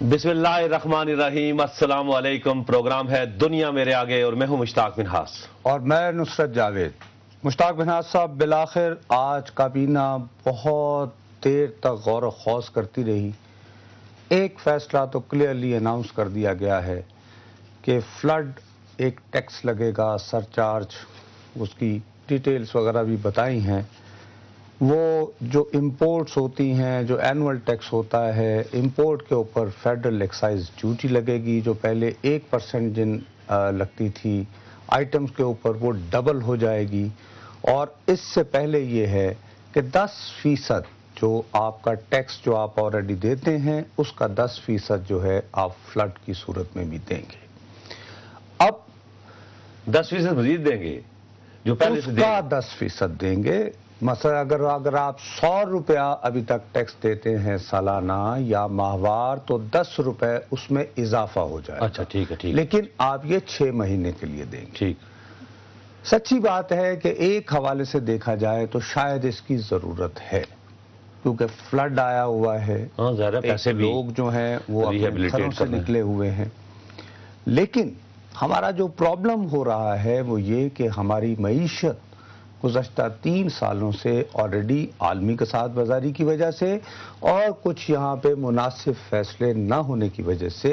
बिस्मिल्लाहिर्रहमानिर्रहीम। अस्सलाम वालेकुम। प्रोग्राम है दुनिया मेरे आगे और मैं हूं मुश्ताक मिन्हास और मैं नुसरत जावेद। मुश्ताक मिन्हास साहब, बिलाखिर आज काबीना बहुत देर तक गौर व खौज करती रही। एक फैसला तो क्लियरली अनाउंस कर दिया गया है कि फ्लड एक टैक्स लगेगा, सरचार्ज, उसकी डिटेल्स वगैरह भी बताई हैं। वो जो इंपोर्ट्स होती हैं, जो एनुअल टैक्स होता है, इंपोर्ट के ऊपर फेडरल एक्साइज ड्यूटी लगेगी, जो पहले 1% लगती थी आइटम्स के ऊपर, वो डबल हो जाएगी। और इससे पहले ये है कि 10% जो आपका टैक्स जो आप ऑलरेडी देते हैं, उसका 10% जो है आप फ्लड की सूरत में भी देंगे। अब 10% मजीद देंगे, जो पहले से उसका 10% देंगे। मसला अगर आप 100 रुपया अभी तक टैक्स देते हैं सालाना या माहवार, तो 10 रुपए उसमें इजाफा हो जाएगा। अच्छा, ठीक है, ठीक। लेकिन आप ये 6 महीने के लिए देंगे। ठीक। सच्ची बात है कि एक हवाले से देखा जाए तो शायद इसकी जरूरत है, क्योंकि फ्लड आया हुआ है, पैसे भी लोग जो हैं वो अपने घरों से निकले हुए हैं। लेकिन हमारा जो प्रॉब्लम हो रहा है वो ये कि हमारी मईशत गुज़श्ता 3 सालों से ऑलरेडी आलमी कसाद बाज़ारी की वजह से और कुछ यहाँ पे मुनासिब फैसले न होने की वजह से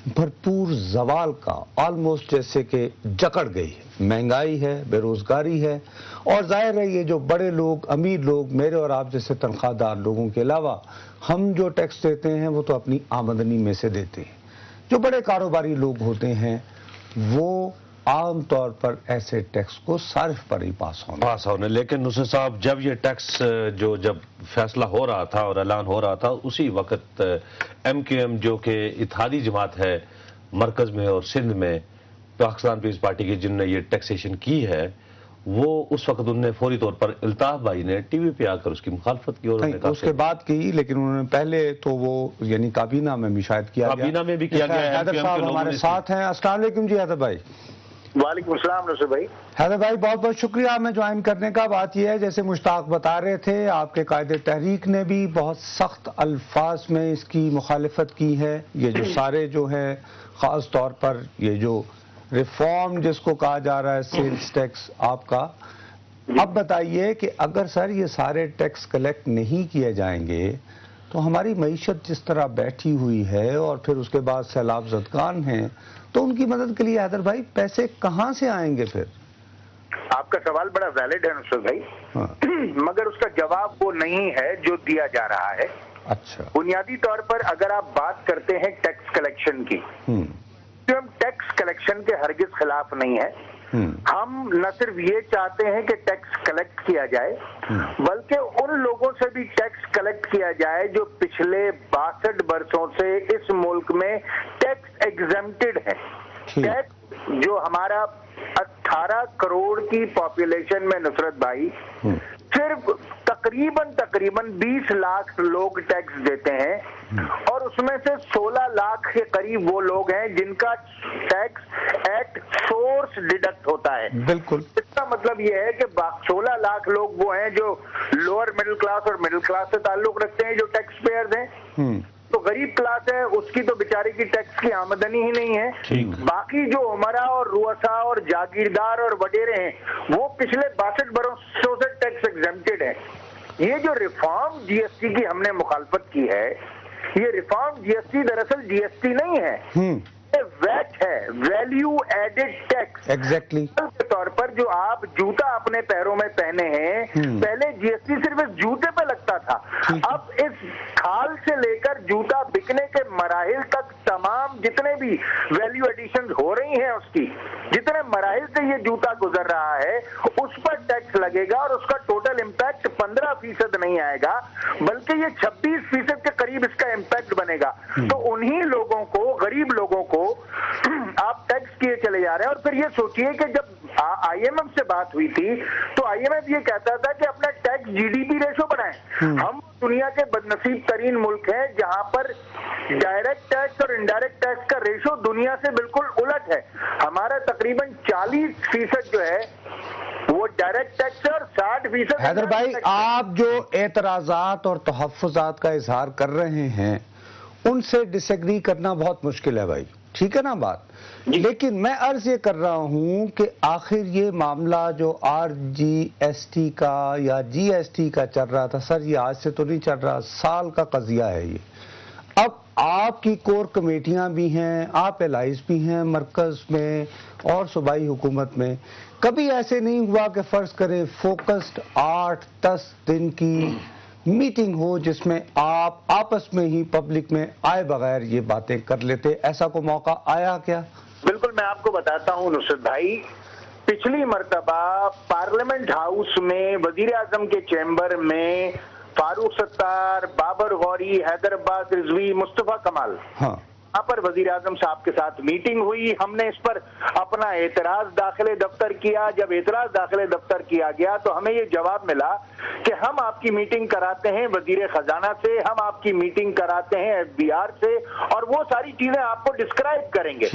भरपूर ज़वाल का, ऑलमोस्ट जैसे कि जकड़ गई है। महंगाई है, बेरोज़गारी है, और ज़ाहिर है ये जो बड़े लोग, अमीर लोग, मेरे और आप जैसे तनख्वाहदार लोगों के अलावा हम जो टैक्स देते हैं वो तो अपनी आमदनी में से देते हैं। जो बड़े कारोबारी लोग होते हैं वो आम तौर पर ऐसे टैक्स को सारिफ पर ही पास होने। लेकिन नुसरत साहब, जब ये टैक्स जब फैसला हो रहा था और ऐलान हो रहा था, उसी वक्त MQM जो कि इत्तेहादी जमात है मरकज में और सिंध में, पाकिस्तान पीपल्स पार्टी की, जिनने ये टैक्सेशन की है, वो उस वक्त उन्होंने फौरी तौर पर अल्ताफ भाई ने टीवी पे आकर उसकी मुखालफत की। और उसके बाद की, लेकिन उन्होंने पहले तो वो यानी काबीना में भी शायद किया, काबीना में भी किया गया। हैदर साहब हमारे साथ हैं। अस्सलाम वालेकुम जी हैदर भाई। वालेकुम सलाम नसर भाई। हैदर भाई, बहुत बहुत शुक्रिया हमें ज्वाइन करने का। बात यह है, जैसे मुश्ताक बता रहे थे, आपके कायदे तहरीक ने भी बहुत सख्त अल्फाज में इसकी मुखालिफत की है। ये जो सारे जो है, ख़ास तौर पर ये जो रिफॉर्म जिसको कहा जा रहा है, सेल्स टैक्स आपका, अब बताइए कि अगर सर ये सारे टैक्स कलेक्ट नहीं किए जाएंगे तो हमारी मईशत जिस तरह बैठी हुई है और फिर उसके बाद सैलाब ज़दगान हैं, तो उनकी मदद के लिए हैदर भाई पैसे कहाँ से आएंगे फिर? आपका सवाल बड़ा वैलिड है नुसरत भाई। हाँ। मगर उसका जवाब वो नहीं है जो दिया जा रहा है। अच्छा। बुनियादी तौर पर अगर आप बात करते हैं टैक्स कलेक्शन की, तो हम टैक्स कलेक्शन के हरगिज खिलाफ नहीं है। हम न सिर्फ ये चाहते हैं कि टैक्स कलेक्ट किया जाए, बल्कि उन लोगों से भी टैक्स कलेक्ट किया जाए जो पिछले 62 वर्षों से इस मुल्क में टैक्स एग्जेम्प्टेड है। टैक्स जो हमारा 18 करोड़ की पॉपुलेशन में नुसरत भाई सिर्फ तकरीबन 20 लाख लोग टैक्स देते हैं, और उसमें से 16 लाख के करीब वो लोग हैं जिनका टैक्स एट सोर्स डिडक्ट होता है। बिल्कुल। इसका मतलब ये है कि 16 लाख लोग वो हैं जो लोअर मिडिल क्लास और मिडिल क्लास से ताल्लुक रखते हैं, जो टैक्स पेयर्स हैं। तो गरीब क्लास है, उसकी तो बेचारे की टैक्स की आमदनी ही नहीं है। बाकी जो उमरा और रुअसा और जागीरदार और वडेरे हैं, वो पिछले 62 वर्षों से टैक्स एग्जेम्प्टेड है। ये जो रिफॉर्म जीएसटी की हमने मुखालफत की है, ये रिफॉर्म जीएसटी दरअसल जीएसटी नहीं है, वैट है, वैल्यू एडेड टैक्स। एग्जैक्टली। के तौर पर जो आप जूता अपने पैरों में पहने हैं, पहले जीएसटी सिर्फ इस जूते पे लगता था। अब इस खाल से लेकर जूता बिकने के मराहिल तक तमाम जितने भी वैल्यू एडिशन हो रही हैं, उसकी जितने मराहिल से ये जूता गुजर रहा है, उस पर टैक्स लगेगा, और उसका टोटल इम्पैक्ट 15% नहीं आएगा, बल्कि ये 26% के करीब इसका इम्पैक्ट बनेगा। तो उन्हीं लोगों को, गरीब लोगों को आप टैक्स किए चले जा रहे हैं। और फिर ये सोचिए कि जब IMF से बात हुई थी, तो IMF ये कहता था कि अपना टैक्स GDP रेशो बढ़ाएं। हम दुनिया के बदनसीब तरीन मुल्क हैं जहां पर डायरेक्ट टैक्स और इनडायरेक्ट टैक्स का रेशो दुनिया से बिल्कुल उलट है। हमारा तकरीबन 40% जो है वो डायरेक्ट टैक्स और 60%। हैदर भाई, आप जो एतराजात और तहफ्फुजात का इजहार कर रहे हैं, ان سے ڈس ایگری کرنا بہت مشکل ہے بھائی، ٹھیک ہے نا بات، لیکن میں عرض یہ کر رہا ہوں کہ آخر یہ معاملہ جو RGST کا یا GST کا چل رہا تھا سر، یہ آج سے تو نہیں چل رہا، سال کا قضیہ ہے یہ۔ اب آپ کی کور کمیٹیاں بھی ہیں، آپ الائز بھی ہیں مرکز میں اور صوبائی حکومت میں، کبھی ایسے نہیں ہوا کہ فرض کریں فوکسڈ 8-10 دن کی میٹنگ ہو جس میں آپ آپس میں ہی پبلک میں آئے بغیر یہ باتیں کر لیتے؟ ایسا کوئی موقع آیا کیا؟ بالکل، میں آپ کو بتاتا ہوں نصرت بھائی، پچھلی مرتبہ پارلیمنٹ ہاؤس میں وزیر اعظم کے چیمبر میں فاروق ستار، بابر غوری، حیدر عباس رضوی، مصطفیٰ کمال، ہاں، یہاں پر وزیر اعظم صاحب کے ساتھ میٹنگ ہوئی، ہم نے اس پر اپنا اعتراض داخل دفتر کیا۔ جب اعتراض داخل دفتر کیا گیا تو ہمیں یہ جواب ملا کہ ہم آپ کی میٹنگ کراتے ہیں وزیر خزانہ سے، ہم آپ کی میٹنگ کراتے ہیں FBR سے، اور وہ ساری چیزیں آپ کو ڈسکرائب کریں گے،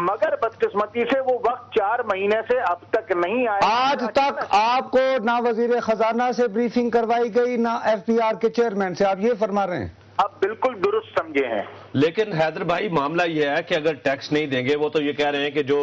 مگر بدقسمتی سے وہ وقت 4 مہینے سے اب تک نہیں آیا۔ آج تک آپ کو نہ وزیر خزانہ سے بریفنگ کروائی گئی نہ FBR کے چیئرمین سے، آپ یہ فرما رہے ہیں؟ آپ بالکل درست سمجھے ہیں۔ لیکن حیدر بھائی معاملہ یہ ہے کہ اگر ٹیکس نہیں دیں گے، وہ تو یہ کہہ رہے ہیں کہ جو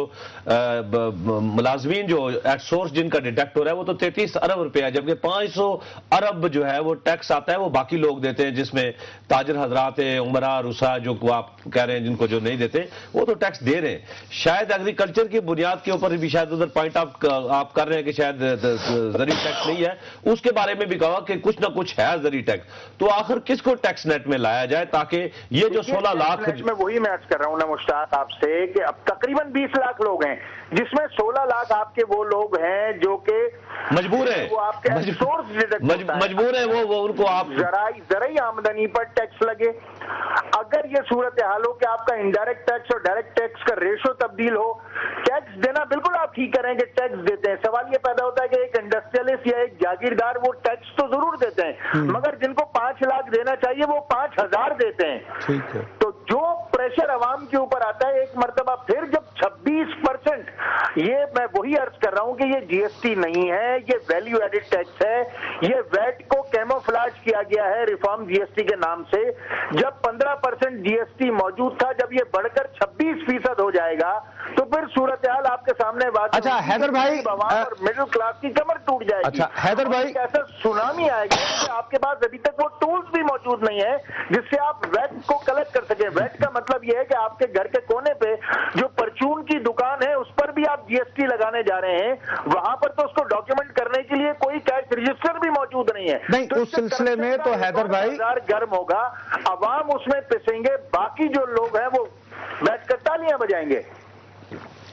ملازمین جو ایٹ سورس جن کا ڈیڈکٹ ہو رہا ہے وہ تو 33 ارب روپے ہے، جبکہ 500 ارب جو ہے وہ ٹیکس آتا ہے وہ باقی لوگ دیتے ہیں، جس میں تاجر حضرات ہیں، عمرہ رسا جو آپ کہہ رہے ہیں جن کو جو نہیں دیتے وہ تو ٹیکس دے رہے ہیں۔ شاید ایگریکلچر کی بنیاد کے اوپر بھی شاید ادھر پوائنٹ آپ کر رہے ہیں کہ شاید زرعی ٹیکس نہیں ہے، اس کے بارے میں بھی کہا کہ کچھ نہ کچھ ہے زرعی ٹیکس، تو آخر کس کو ٹیکس نیٹ میں لایا جائے تاکہ یہ جو 16 لاکھ میں وہی میں عرض کر رہا ہوں نا مشتاق آپ سے کہ اب تقریباً 20 لاکھ لوگ ہیں، جس میں 16 لاکھ آپ کے وہ لوگ ہیں جو کہ مجبور ہیں، وہ آپ کے مجبور ہیں، وہ ان کو آپ زرعی آمدنی پر ٹیکس لگے۔ اگر یہ صورتحال ہو کہ آپ کا انڈائریکٹ ٹیکس اور ڈائریکٹ ٹیکس کا ریشو تبدیل ہو، ٹیکس دینا بالکل آپ ٹھیک کریں کہ ٹیکس دیتے ہیں، سوال یہ پیدا ہوتا ہے کہ ایک انڈسٹریلسٹ یا ایک جاگیردار وہ ٹیکس تو ضرور دیتے ہیں، مگر جن کو 5 لاکھ دینا چاہیے وہ 5,000 دیتے ہیں۔ تو جو پریشر عوام کے اوپر آتا ہے ایک مرتبہ پھر جب 26%، یہ میں وہی عرض کر رہا ہوں کہ یہ GST نہیں ہے، یہ ویلیو ایڈڈ ٹیکس ہے، یہ ویٹ کو کیموفلاج کیا گیا ہے ریفارم GST کے نام سے۔ جب 15% GST موجود تھا، جب یہ بڑھ کر 26% ہو جائے گا تو پھر صورتحال آپ کے سامنے واضح۔ اچھا حیدر بھائی، اور مڈل کلاس کی کمر ٹوٹ جائے گی۔ اچھا حیدر بھائی، ایسا سونامی آئے گا کہ آپ کے پاس ابھی تک وہ ٹولز بھی موجود نہیں ہے جس سے آپ ویٹ کو کلیکٹ کر سکیں۔ ویٹ کا مطلب یہ ہے کہ آپ کے گھر کے کونے پہ جو پرچون کی دکان ہے اس پر بھی آپ GST لگانے جا رہے ہیں، وہاں پر تو اس کو ڈاکیومنٹ کرنے کے لیے کوئی کیش رجسٹر بھی موجود نہیں ہے۔ نہیں، اس سلسلے میں تو حیدر بھائی گرم ہوگا، عوام اس میں پسیں گے، باقی جو لوگ ہیں وہ بیٹھ کر تالیاں بجائیں گے۔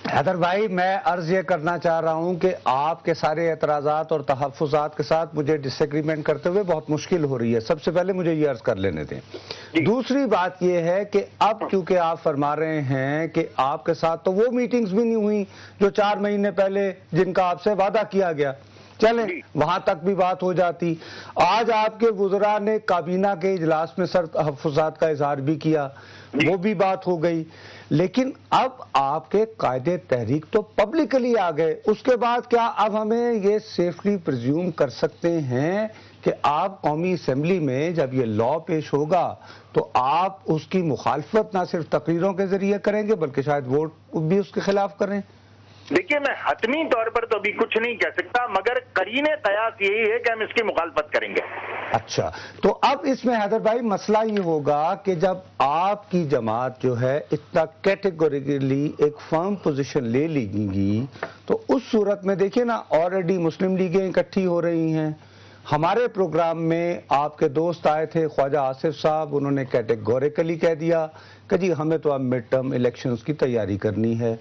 حیدر بھائی میں عرض یہ کرنا چاہ رہا ہوں کہ آپ کے سارے اعتراضات اور تحفظات کے ساتھ مجھے ڈس ایگریمنٹ کرتے ہوئے بہت مشکل ہو رہی ہے، سب سے پہلے مجھے یہ عرض کر لینے دیں۔ دوسری بات یہ ہے کہ اب کیونکہ آپ فرما رہے ہیں کہ آپ کے ساتھ تو وہ میٹنگز بھی نہیں ہوئی جو 4 مہینے پہلے جن کا آپ سے وعدہ کیا گیا، چلیں وہاں تک بھی بات ہو جاتی۔ آج آپ کے وزراء نے کابینہ کے اجلاس میں سر تحفظات کا اظہار بھی کیا، وہ بھی بات ہو گئی، لیکن اب آپ کے قائد تحریک تو پبلکلی آ گئے، اس کے بعد کیا اب ہمیں یہ سیفلی پرزیوم کر سکتے ہیں کہ آپ قومی اسمبلی میں جب یہ لا پیش ہوگا تو آپ اس کی مخالفت نہ صرف تقریروں کے ذریعے کریں گے بلکہ شاید ووٹ بھی اس کے خلاف کریں؟ دیکھیے میں حتمی طور پر تو ابھی کچھ نہیں کہہ سکتا، مگر قرین قیاس یہی ہے کہ ہم اس کی مخالفت کریں گے۔ اچھا، تو اب اس میں حیدر بھائی مسئلہ یہ ہوگا کہ جب آپ کی جماعت جو ہے اتنا کیٹیگوریکلی ایک فرم پوزیشن لے لے گی تو اس صورت میں دیکھیں نا، آلریڈی مسلم لیگیں اکٹھی ہو رہی ہیں۔ ہمارے پروگرام میں آپ کے دوست آئے تھے خواجہ آصف صاحب، انہوں نے کیٹیگوریکلی کہہ دیا کہ جی ہمیں تو اب مڈ ٹرم الیکشنز کی تیاری کرنی ہے۔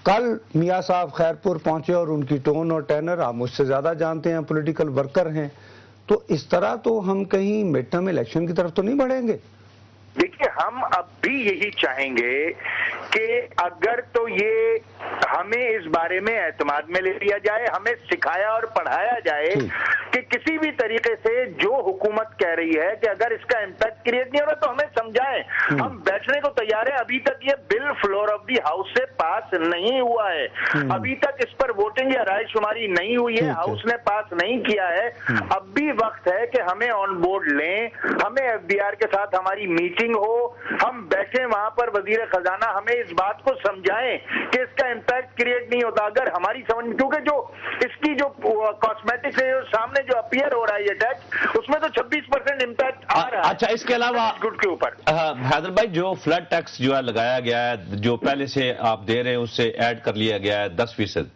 کل میاں صاحب خیرپور پہنچے اور ان کی ٹون اور ٹینر آپ مجھ سے زیادہ جانتے ہیں، پولیٹیکل ورکر ہیں، تو اس طرح تو ہم کہیں مڈ ٹرم الیکشن کی طرف تو نہیں بڑھیں گے؟ دیکھیے ہم اب بھی یہی چاہیں گے کہ اگر تو یہ ہمیں اس بارے میں اعتماد میں لے لیا جائے، ہمیں سکھایا اور پڑھایا جائے کہ کسی بھی طریقے سے جو حکومت کہہ رہی ہے کہ اگر اس کا امپیکٹ کریٹ نہیں ہو رہا تو ہمیں سمجھائیں، ہم بیٹھنے کو تیار ہیں۔ ابھی تک یہ بل فلور آف دی ہاؤس سے پاس نہیں ہوا ہے، ابھی تک اس پر ووٹنگ یا رائے شماری نہیں ہوئی ہے، ہاؤس نے پاس نہیں کیا ہے۔ اب بھی وقت ہے کہ ہمیں آن بورڈ لیں، ہمیں FBR کے ساتھ ہماری میٹنگ ہو، हम बैठे वहां पर वजीर खजाना हमें इस बात को समझाएं कि इसका इम्पैक्ट क्रिएट नहीं होता। अगर हमारी समझ, क्योंकि जो इसकी जो कॉस्मेटिक्स है सामने जो अपीयर हो रहा है ये टैक्स, उसमें तो 26% इम्पैक्ट आ रहा है। अच्छा, इसके अलावा गुड के ऊपर हैदर भाई, जो फ्लड टैक्स जो है लगाया गया है, जो पहले से आप दे रहे हैं उससे ऐड कर लिया गया है 10%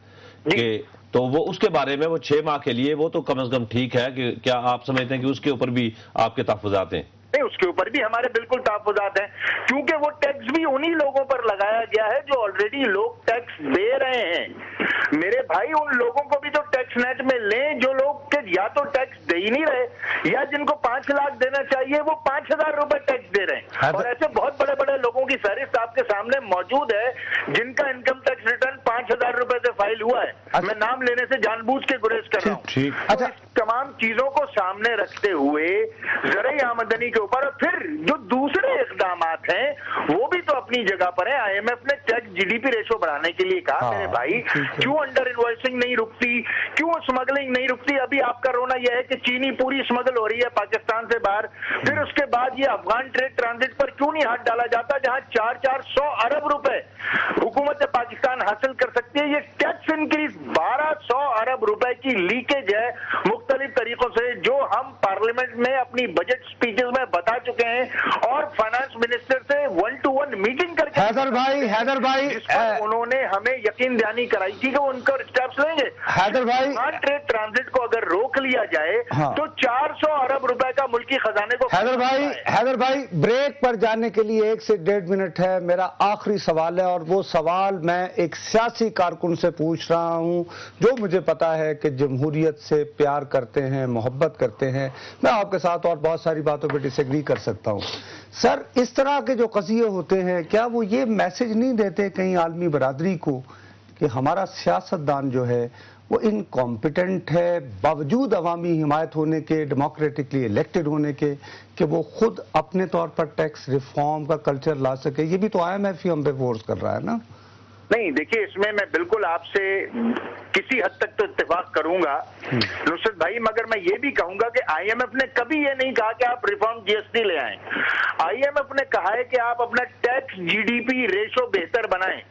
के, तो वो उसके बारे में वो 6 माह के लिए वो तो कम से कम ठीक है कि क्या आप समझते हैं कि उसके ऊपर भी आपके तहफ़्फ़ुज़ात हैं? नहीं, उसके ऊपर भी हमारे बिल्कुल तहफ़्फ़ुज़ात हैं, क्योंकि वो टैक्स भी उन्हीं लोगों पर लगाया गया है जो ऑलरेडी लोग टैक्स दे रहे हैं। मेरे भाई, उन लोगों को भी तो टैक्स नेट में लें जो लोग के या तो टैक्स दे ही नहीं रहे, या जिनको 5 लाख देना चाहिए वो 5,000 रुपए टैक्स दे रहे हैं। और ऐसे बहुत बड़े बड़े लोगों की फहरिस्त आपके सामने मौजूद है जिनका इनकम टैक्स रिटर्न 5,000 रुपए से फाइल हुआ है। मैं नाम लेने से जानबूझ के गुरेज कर रहा हूँ। अच्छा, तमाम चीजों को सामने रखते हुए ज़राई आमदनी के ऊपर, और फिर जो दूसरे इक़दामात हैं वो भी तो अपनी जगह पर है। IMF ने टैक्स GDP रेशो बढ़ाने के लिए कहा, मेरे भाई, क्यों अंडर इनवॉइसिंग नहीं रुकती, क्यों स्मगलिंग नहीं रुकती? अभी आपका रोना यह है कि चीनी पूरी स्मगल हो रही है पाकिस्तान से बाहर, फिर उसके बाद ये अफगान ट्रेड ट्रांजिट पर क्यों नहीं हाथ डाला जाता, जहां 400 अरब रुपए हुकूमत पाकिस्तान हासिल कर सकती है। ये टैक्स इंक्रीज 1200 अरब रुपए की लीकेज है मुख्तलिफ तरीकों से, जो हम पार्लियामेंट में अपनी बजट स्पीचेस में बता चुके हैं और फाइनेंस मिनिस्टर से 1-to-1 मीटिंग करके हैदर भाई उन्होंने हमें यकीन दहानी कराई थी कि वो उनका स्टेप्स लेंगे। हैदर भाई, ट्रेड ट्रांजिट को अगर रोक लिया जाए तो 400 अरब रुपए का मुल्की खजाने को। हैदर भाई, ब्रेक पर जाने के लिए 1 से 1.5 मिनट है। मेरा आखिरी सवाल है, और वो सवाल मैं एक सियासी कारकुन से पूछ रहा हूं जो मुझे पता है कि जमहूरियत से प्यार करते हैं, मोहब्बत करते हैं। मैं आपके साथ और बहुत सारी बातों पर डिसएग्री कर सकता हूं। सर, इस तरह के जो कज़िये होते हैं, क्या वो ये मैसेज नहीं देते कहीं आलमी बरादरी को कि हमारा सियासतदान जो है वो इनकॉम्पिटेंट है, बावजूद अवामी हिमायत होने के, डेमोक्रेटिकली इलेक्टेड होने के, कि वो खुद अपने तौर पर टैक्स रिफॉर्म का कल्चर ला सके? ये भी तो IMF ही हम पे फोर्स कर रहा है ना। नहीं, देखिए, इसमें मैं बिल्कुल आपसे किसी हद तक तो इत्तेफाक करूंगा नुसरत भाई, मगर मैं ये भी कहूंगा कि IMF ने कभी ये नहीं कहा कि आप रिफॉर्म GST ले आएं। IMF ने कहा है कि आप अपना टैक्स GDP रेशो बेहतर बनाएं।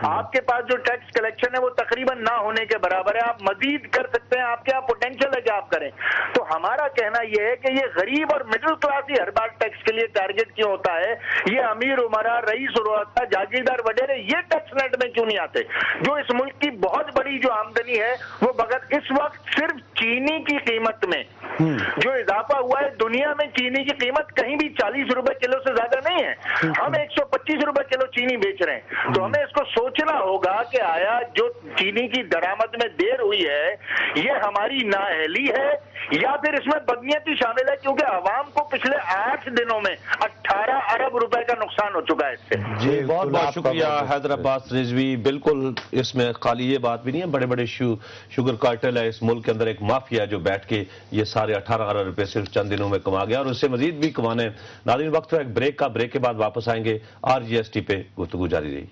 आपके पास जो टैक्स कलेक्शन है वो तकरीबन ना होने के बराबर है, आप मजीद कर सकते हैं, आपके यहाँ पोटेंशियल है कि आप करें। तो हमारा कहना यह है कि ये गरीब और मिडिल क्लास ही हर बार टैक्स के लिए टारगेट क्यों होता है? ये अमीर उमरा, रईस उर्वता, जागीरदार वगैरह ये टैक्स नेट में क्यों नहीं आते? जो इस मुल्क की बहुत बड़ी जो आमदनी है वो बगैर इस वक्त सिर्फ चीनी की कीमत में जो इजाफा हुआ है, दुनिया में चीनी की कीमत कहीं भी 40 रुपए किलो से ज्यादा नहीं है। हम 125 रुपए किलो चीनी बेच रहे हैं। तो हमें इसको सोचना होगा कि आया जो चीनी की दरामद में देर हुई है ये हमारी नाअहली है या फिर इसमें बदनीयती शामिल है, क्योंकि आवाम को पिछले 8 दिनों में 18 अरब रुपए का नुकसान हो चुका है इससे। जी, बहुत बहुत शुक्रिया हैदर अब्बास रिजवी। बिल्कुल इसमें खाली ये बात भी नहीं है, बड़े बड़े शुगर कार्टेल है इस मुल्क के अंदर, एक माफिया जो बैठ के ये सारे 18 अरब रुपए सिर्फ चंद दिनों में कमा गया और उससे मजीद भी कमाने। नाज़रीन, वक्त है एक ब्रेक का, ब्रेक के बाद वापस आएंगे। RGST पे गुफ्तगू जारी रही।